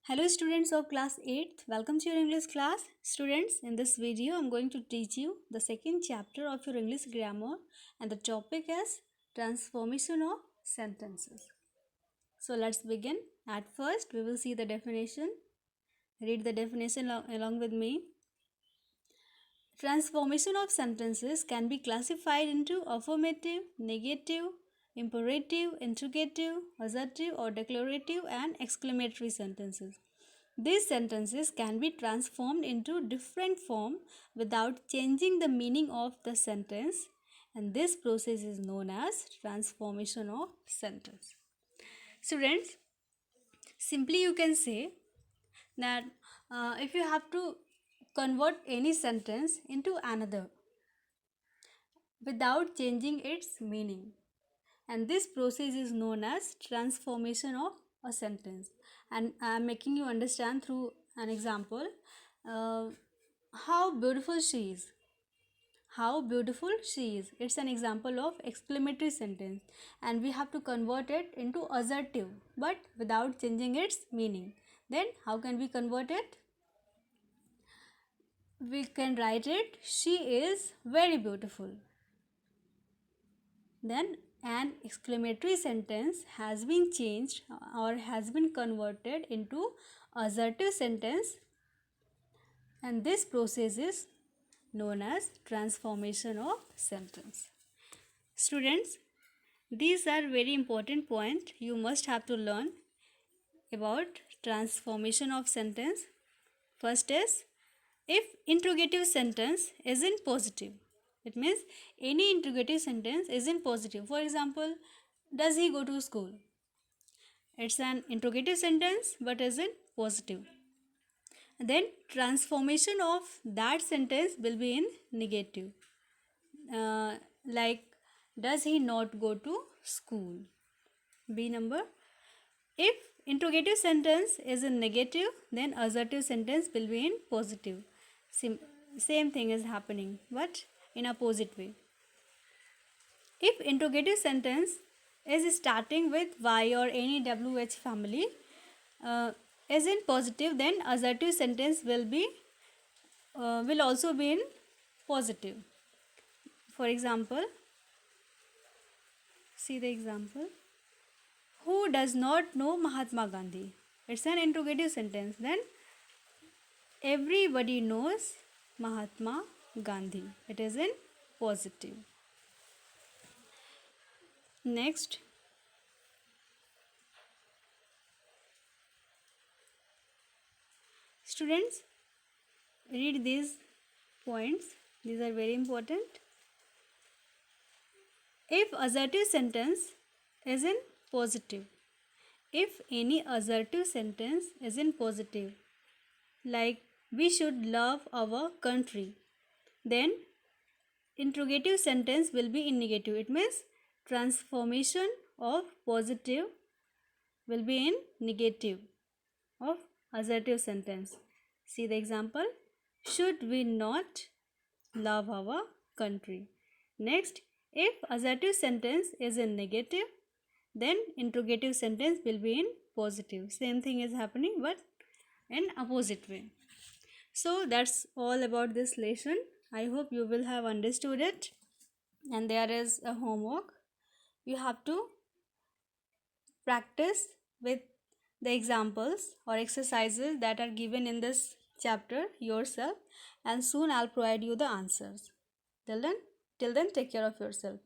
Hello students of class 8th, welcome to your English class. Students, in this video I'm going to teach you the second chapter of your English grammar and the topic is transformation of sentences. So let's begin. At first we will see the definition. Read the definition along with me. Transformation of sentences can be classified into affirmative, negative, imperative, interrogative, assertive or declarative and exclamatory sentences. These sentences can be transformed into different form without changing the meaning of the sentence, and this process is known as transformation of sentence. Students, simply you can say that if you have to convert any sentence into another without changing its meaning, and this process is known as transformation of a sentence, and I am making you understand through an example. uh, how beautiful she is. How beautiful she is, it's an example of exclamatory sentence, and we have to convert it into assertive but without changing its meaning. Then how can we convert it? We can write it, she is very beautiful. Then an exclamatory sentence has been changed or has been converted into assertive sentence, and this process is known as transformation of sentence. Students, these are very important points you must have to learn about transformation of sentence. First is, if interrogative sentence is in positive, it means any interrogative sentence is in positive. For example, does he go to school? It's an interrogative sentence but is in positive. Then transformation of that sentence will be in negative. Like, does he not go to school? B number. If interrogative sentence is in negative, then assertive sentence will be in positive. Same thing is happening but in opposite way. If interrogative sentence is starting with Y or any WH family is in positive, then assertive sentence will also be in positive. For example, see the example. Who does not know Mahatma Gandhi? It's an interrogative sentence. Then everybody knows Mahatma Gandhi. It is in positive. Next, students, read these points. These are very important. If assertive sentence is in positive, if any assertive sentence is in positive, like we should love our country, then interrogative sentence will be in negative. It means transformation of positive will be in negative of assertive sentence. See the example. Should we not love our country? Next, if assertive sentence is in negative, then interrogative sentence will be in positive. Same thing is happening but in opposite way. So that's all about this lesson. I hope you will have understood it. And there is a homework. You have to practice with the examples or exercises that are given in this chapter yourself, and soon I'll provide you the answers. Till then take care of yourself.